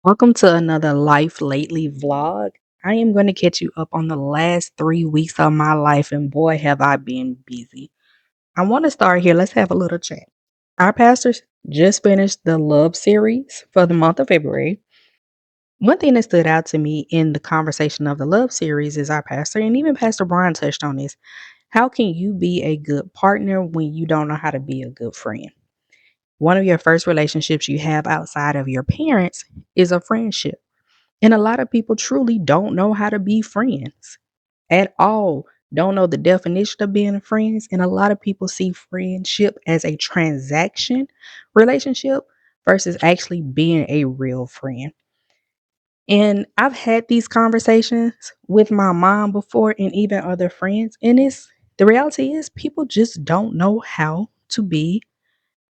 Welcome to another Life Lately vlog. I am going to catch you up on the last 3 weeks of my life, and boy, have I been busy. I want to start here. Let's have a little chat. Our pastors just finished the love series for the month of February. One thing that stood out to me in the conversation of the love series is our pastor, and even Pastor Brian touched on this. How can you be a good partner when you don't know how to be a good friend? One of your first relationships you have outside of your parents is a friendship. And a lot of people truly don't know how to be friends at all, don't know the definition of being friends. And a lot of people see friendship as a transaction relationship versus actually being a real friend. And I've had these conversations with my mom before and even other friends. And it's the reality is people just don't know how to be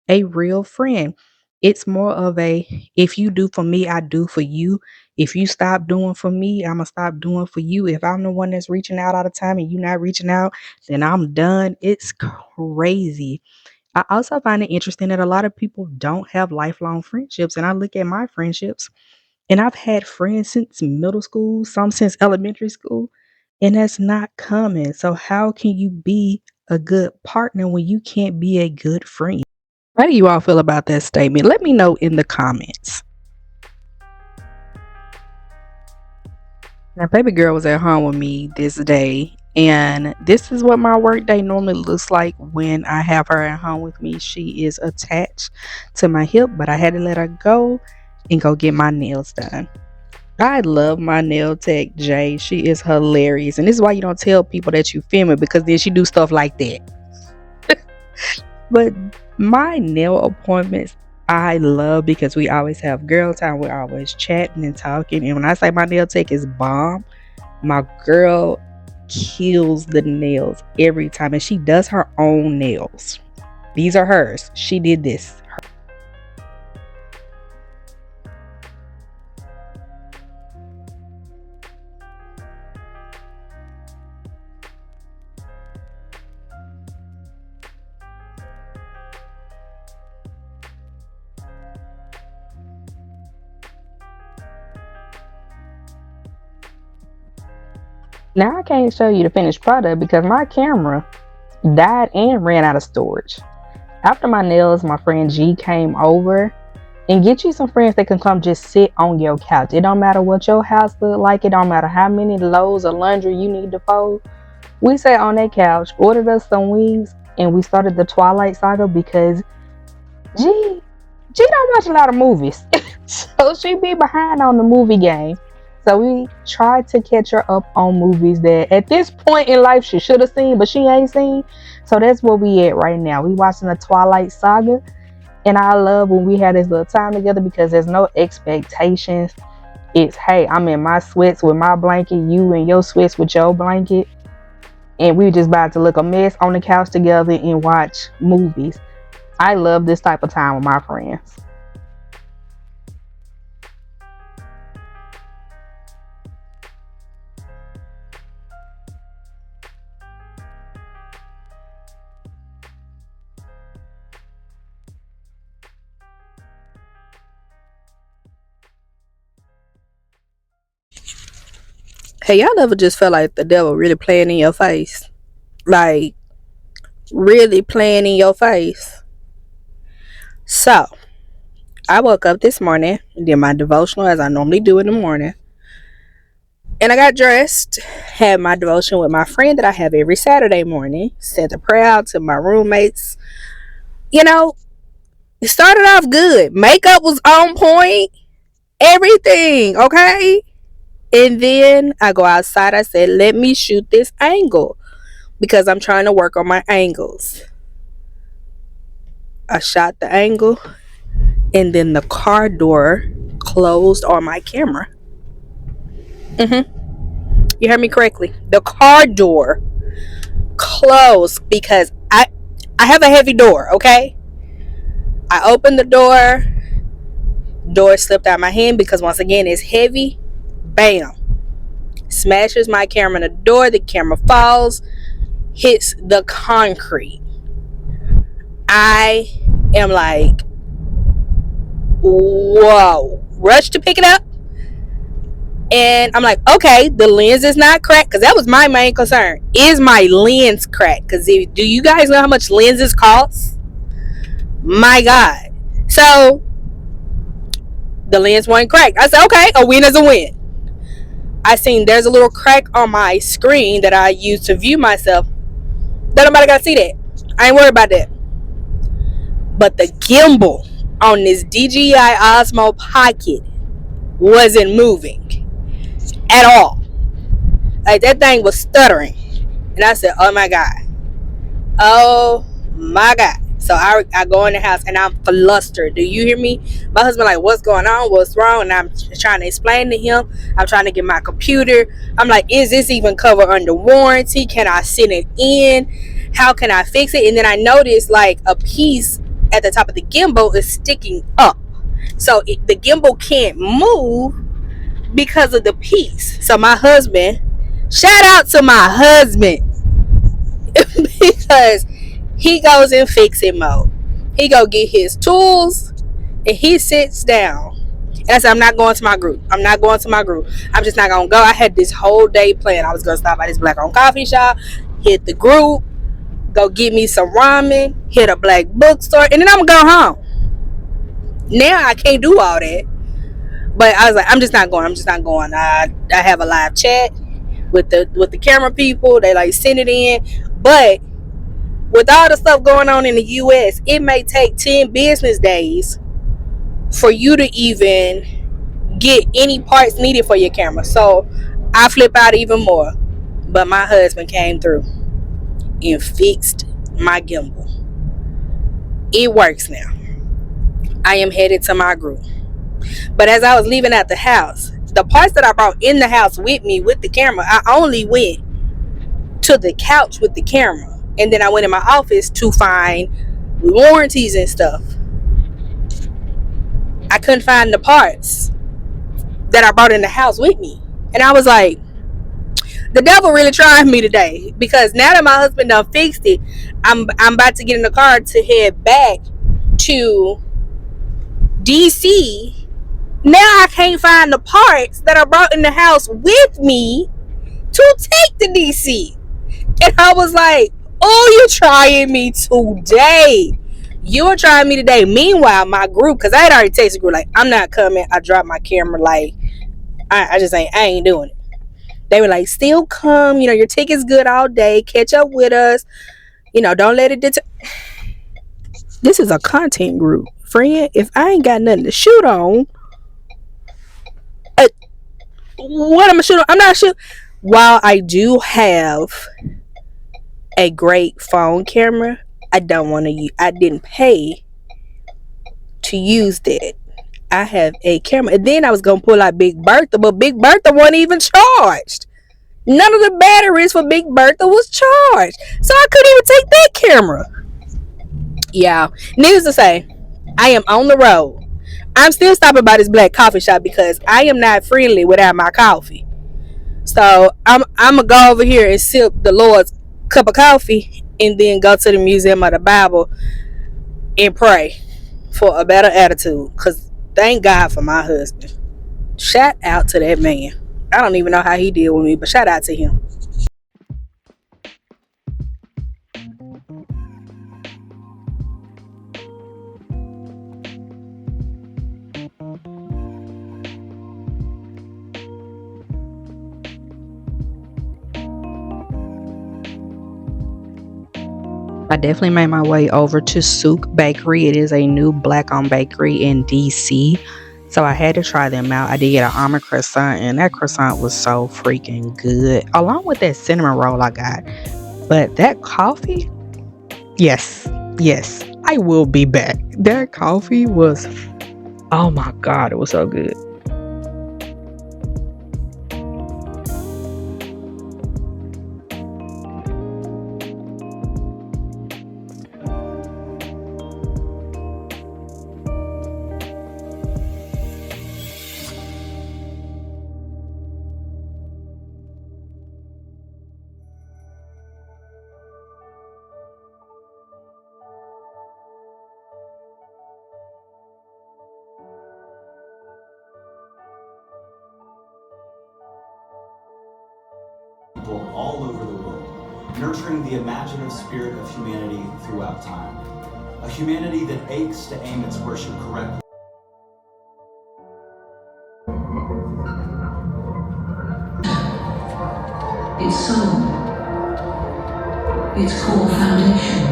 a real friend. It's more of a if you do for me, I do for you. If you stop doing for me, I'm gonna stop doing for you. If I'm the one that's reaching out all the time and you not reaching out, then I'm done. It's crazy. I also find it interesting that a lot of people don't have lifelong friendships. And I look at my friendships and I've had friends since middle school, some since elementary school, and that's not common. So how can you be a good partner when you can't be a good friend? How do you all feel about that statement? Let me know in the comments. Now, baby girl was at home with me this day, and this is what my work day normally looks like when I have her at home with me. She is attached to my hip, but I had to let her go and go get my nails done. I love my nail tech, Jay. She is hilarious, and this is why you don't tell people that you film it because then she do stuff like that. But my nail appointments, I love because we always have girl time. We're always chatting and talking. And when I say my nail tech is bomb, my girl kills the nails every time. And she does her own nails. These are hers. She did this. Now I can't show you the finished product because my camera died and ran out of storage. After my nails, my friend G came over. And get you some friends that can come just sit on your couch. It don't matter what your house look like. It don't matter how many loads of laundry you need to fold. We sat on that couch, ordered us some wings, and we started the Twilight Saga because G don't watch a lot of movies. So she be behind on the movie game. So we tried to catch her up on movies that at this point in life she should have seen, but she ain't seen. So that's where we at right now. We watching the Twilight Saga. And I love when we had this little time together because there's no expectations. It's, hey, I'm in my sweats with my blanket, you in your sweats with your blanket. And we just about to look a mess on the couch together and watch movies. I love this type of time with my friends. Hey, y'all never just felt like the devil really playing in your face? Like, really playing in your face? So, I woke up this morning, did my devotional as I normally do in the morning. And I got dressed, had my devotion with my friend that I have every Saturday morning, sent a prayer out to my roommates. You know, it started off good. Makeup was on point, everything, okay? And then I go outside. I said, let me shoot this angle because I'm trying to work on my angles. I shot the angle, and then the car door closed on my camera. You heard me correctly. The car door closed because I have a heavy door, okay? I opened the door, Door slipped out of my hand because once again it's heavy. Bam. Smashes my camera in the door. The camera falls, hits the concrete. I am like, whoa. Rush to pick it up. And I'm like, okay, the lens is not cracked, because that was my main concern. Is my lens cracked? Because do you guys know how much lenses cost? My God. So the lens wasn't cracked. I said, okay, a win is a win. I seen there's a little crack on my screen that I use to view myself. Don't nobody got to see that. I ain't worried about that. But the gimbal on this DJI Osmo Pocket wasn't moving at all. Like, that thing was stuttering. And I said, oh my God. Oh my God. So I go in the house and I'm flustered. Do you hear me? My husband like, what's going on? What's wrong? And I'm trying to explain to him. I'm trying to get my computer. I'm like, is this even covered under warranty? Can I send it in? How can I fix it? And then I noticed like a piece at the top of the gimbal is sticking up. So the gimbal can't move because of the piece. So my husband, shout out to my husband, because he goes in fixing mode. He go get his tools and he sits down. And I said, I'm not going to my group. I'm not going to my group. I'm just not going to go. I had this whole day planned. I was going to stop by this black owned coffee shop, hit the group, go get me some ramen, hit a black bookstore, and then I'm going to go home. Now I can't do all that. But I was like, I'm just not going. I'm just not going. I have a live chat with the camera people. They like send it in. But with all the stuff going on in the US, it may take 10 business days for you to even get any parts needed for your camera. So I flip out even more. But my husband came through and fixed my gimbal. It works now. I am headed to my group. But as I was leaving out the house, the parts that I brought in the house with me with the camera, I only went to the couch with the camera. And then I went in my office to find warranties and stuff. I couldn't find the parts that I brought in the house with me. And I was like, the devil really trying me today. Because now that my husband done fixed it, I'm about to get in the car to head back to DC. Now I can't find the parts that I brought in the house with me to take to DC. And I was like, oh, you're trying me today. You're trying me today. Meanwhile, my group, because I had already texted the group, like, I'm not coming. I dropped my camera. Like, I ain't doing it. They were like, still come. Your ticket's good all day. Catch up with us. Don't let it This is a content group. Friend, if I ain't got nothing to shoot on, what am I shooting on? I'm not shooting. While I do have a great phone camera, I don't want to use. I didn't pay to use that. I have a camera, and then I was gonna pull out Big Bertha, but Big Bertha wasn't even charged. None of the batteries for Big Bertha was charged, so I couldn't even take that camera. Yeah, needless to say, I am on the road. I'm still stopping by this black coffee shop because I am not friendly without my coffee. So I'm gonna go over here and sip the Lord's cup of coffee, and then go to the Museum of the Bible and pray for a better attitude. Cause thank God for my husband. Shout out to that man. I don't even know how he deal with me, but shout out to him. I definitely made my way over to Souk Bakery. It is a new black owned bakery in DC. So I had to try them out. I did get an almond croissant, and that croissant was so freaking good, along with that cinnamon roll I got. But that coffee, yes, yes, I will be back. That coffee was, oh my God, it was so good. people all over the world, nurturing the imaginative spirit of humanity throughout time. A humanity that aches to aim its worship correctly. Its soul, its core foundation.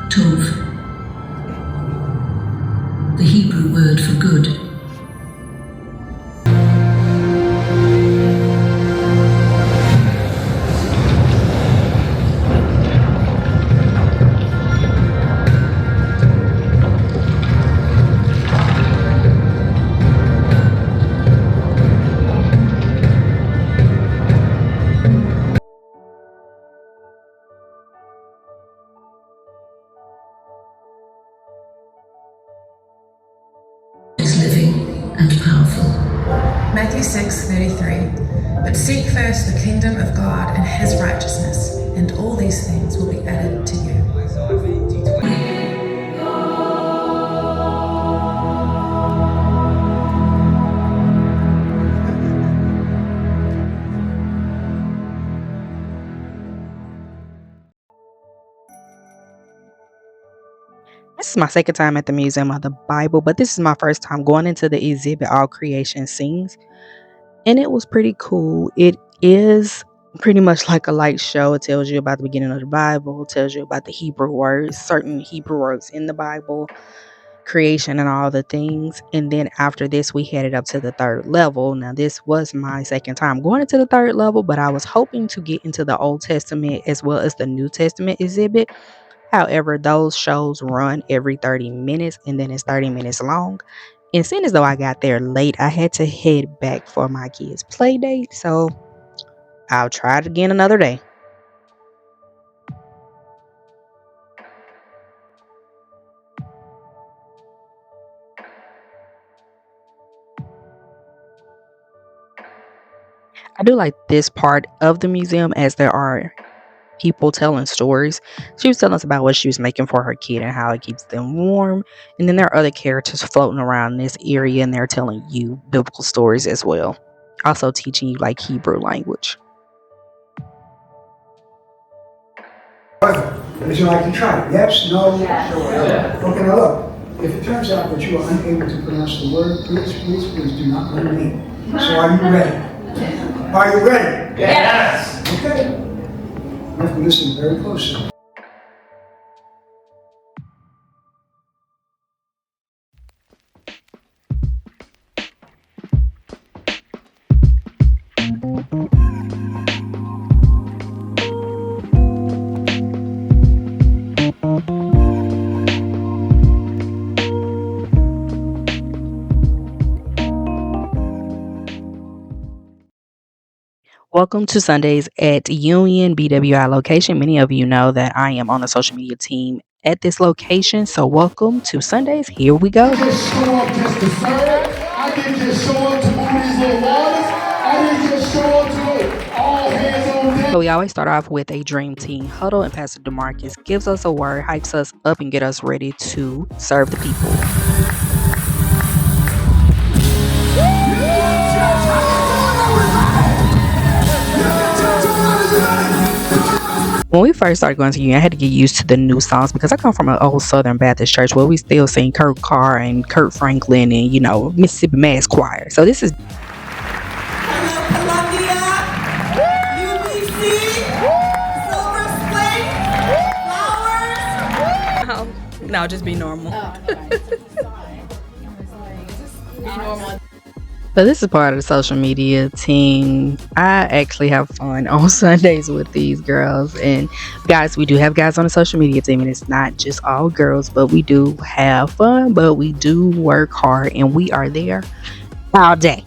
Tov, the Hebrew word for good. Is living and powerful. Matthew 6:33. But seek first the kingdom of God and his righteousness, and all these things will be added to you. This is my second time at the Museum of the Bible, but this is my first time going into the exhibit All Creation Sings, and it was pretty cool. It is pretty much like a light show. It tells you about the beginning of the Bible, tells you about the Hebrew words, certain Hebrew words in the Bible, creation and all the things. And then after this, we headed up to the third level. Now, this was my second time going into the third level, but I was hoping to get into the Old Testament as well as the New Testament exhibit. However, those shows run every 30 minutes and then it's 30 minutes long. And seeing as though I got there late, I had to head back for my kids' play date. So I'll try it again another day. I do like this part of the museum as there are people telling stories. She was telling us about what she was making for her kid and how it keeps them warm. And then there are other characters floating around this area and they're telling you biblical stories as well. Also teaching you like Hebrew language. Would you like to try it? Yes? No? Yes. Okay, now look. If it turns out that you are unable to pronounce the word, please do not blame me. So are you ready? Are you ready? Yes. Okay. You have to listen very closely. Welcome to Sundays at Union BWI location. Many of you know that I am on the social media team at this location. So welcome to Sundays. Here we go. I didn't just show up just to serve. I didn't just show up to move these little waters. I didn't just show up to all hands on deck. So we always start off with a dream team huddle, and Pastor DeMarcus gives us a word, hypes us up, and get us ready to serve the people. When we first started going to Union, I had to get used to the new songs because I come from an old Southern Baptist church where we still sing Kurt Carr and Kurt Franklin and, Mississippi Mass Choir. So this is no, just be normal. So this is part of the social media team. I actually have fun on Sundays with these girls. And guys, we do have guys on the social media team, and it's not just all girls, but we do have fun, but we do work hard, and we are there all day.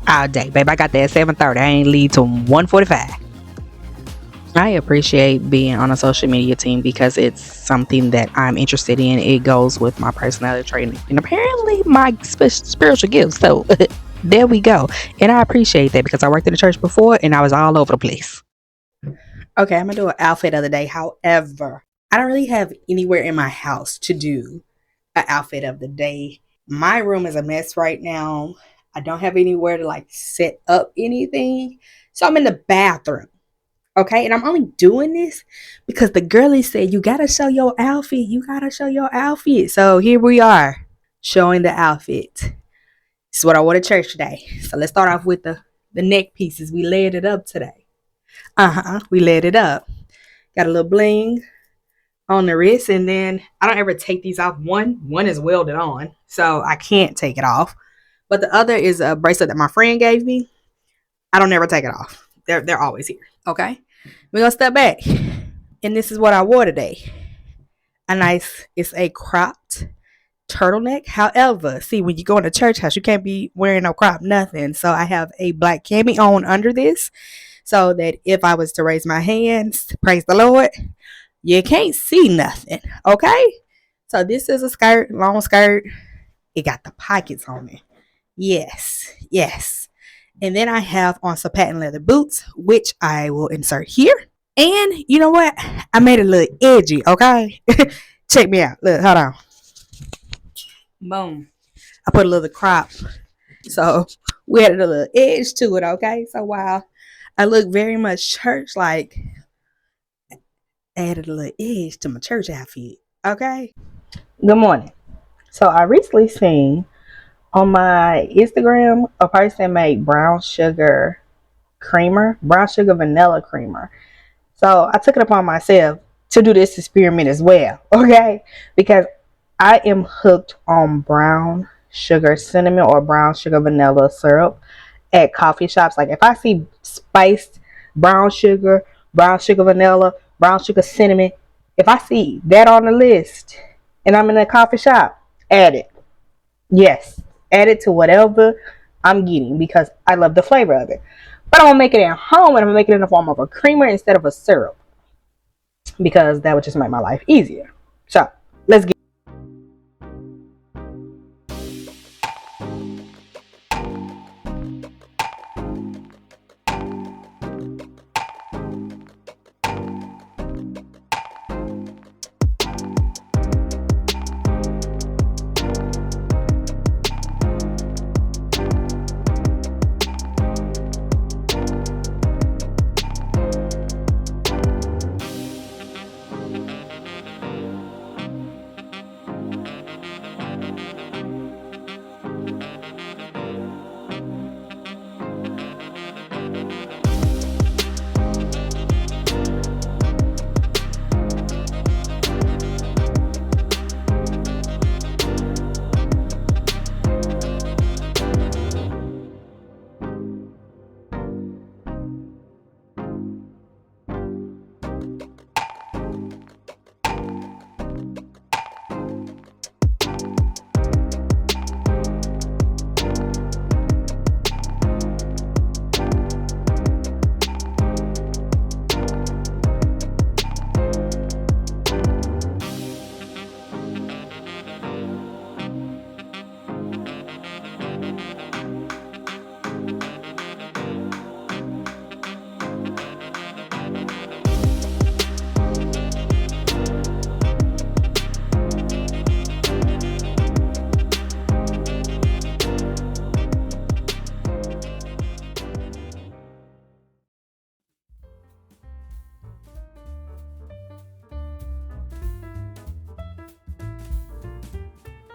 All day. Babe, I got there at 7:30. I ain't leave till 1:45. I appreciate being on a social media team because it's something that I'm interested in. It goes with my personality trait and apparently my spiritual gifts. So there we go. And I appreciate that because I worked in the church before and I was all over the place. Okay, I'm gonna do an outfit of the day. However, I don't really have anywhere in my house to do an outfit of the day. My room is a mess right now. I don't have anywhere to like set up anything. So I'm in the bathroom. Okay, and I'm only doing this because the girlie said you gotta show your outfit. You gotta show your outfit. So here we are showing the outfit. This is what I wore to church today. So let's start off with the neck pieces. We layered it up today. We layered it up. Got a little bling on the wrist, and then I don't ever take these off. One is welded on, so I can't take it off. But the other is a bracelet that my friend gave me. I don't ever take it off. They're always here. Okay, we're gonna step back, and this is what I wore today. It's a cropped turtleneck. However, see, when you go in a church house, you can't be wearing no crop nothing. So I have a black cami on under this, so that if I was to raise my hands, praise the Lord, you can't see nothing. Okay, so this is a skirt, long skirt. It got the pockets on it. Yes, yes. And then I have on some patent leather boots, which I will insert here. And you know what? I made it a little edgy, okay? Check me out. Look, hold on. Boom. I put a little crop. So we added a little edge to it, okay? So while I look very much church like, added a little edge to my church outfit, okay? Good morning. So I recently seen on my Instagram a person made brown sugar vanilla creamer. So I took it upon myself to do this experiment as well, okay? Because I am hooked on brown sugar cinnamon or brown sugar vanilla syrup at coffee shops. Like if I see spiced brown sugar vanilla, brown sugar cinnamon, if I see that on the list and I'm in a coffee shop, add it. Yes, add it to whatever I'm getting because I love the flavor of it. But I'm gonna make it at home and I'm gonna make it in the form of a creamer instead of a syrup because that would just make my life easier. So let's get.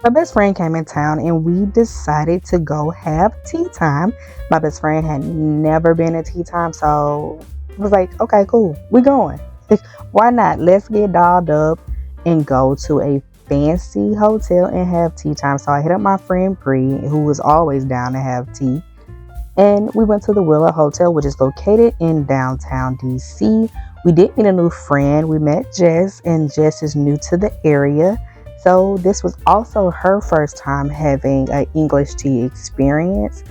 My best friend came in town and we decided to go have tea time. My best friend had never been at tea time, so I was like, okay, cool, we going. Why not? Let's get dolled up and go to a fancy hotel and have tea time. So I hit up my friend Bree, who was always down to have tea. And we went to the Willow Hotel, which is located in downtown DC. We did meet a new friend. We met Jess, and Jess is new to the area. So this was also her first time having an English tea experience.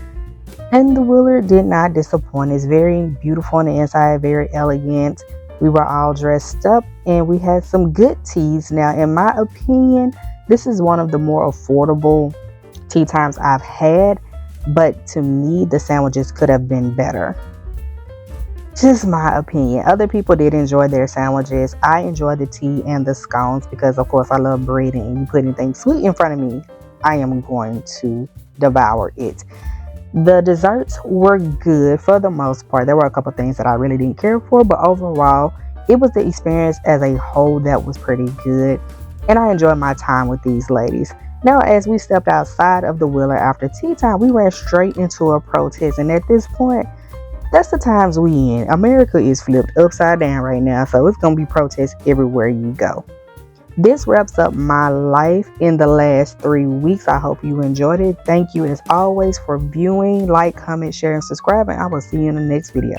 And the Willard did not disappoint. It's very beautiful on the inside, very elegant. We were all dressed up and we had some good teas. Now, in my opinion, this is one of the more affordable tea times I've had. But to me, the sandwiches could have been better. Just my opinion. Other people did enjoy their sandwiches. I enjoyed the tea and the scones because, of course, I love bread, and you put anything sweet in front of me, I am going to devour it. The desserts were good for the most part. There were a couple things that I really didn't care for, but overall, it was the experience as a whole that was pretty good. And I enjoyed my time with these ladies. Now, as we stepped outside of the Wheeler after tea time, we ran straight into a protest. And at this point, that's the times we in. America is flipped upside down right now, so it's going to be protests everywhere you go. This wraps up my life in the last 3 weeks. I hope you enjoyed it. Thank you as always for viewing. Like, comment, share, and subscribe, and I will see you in the next video.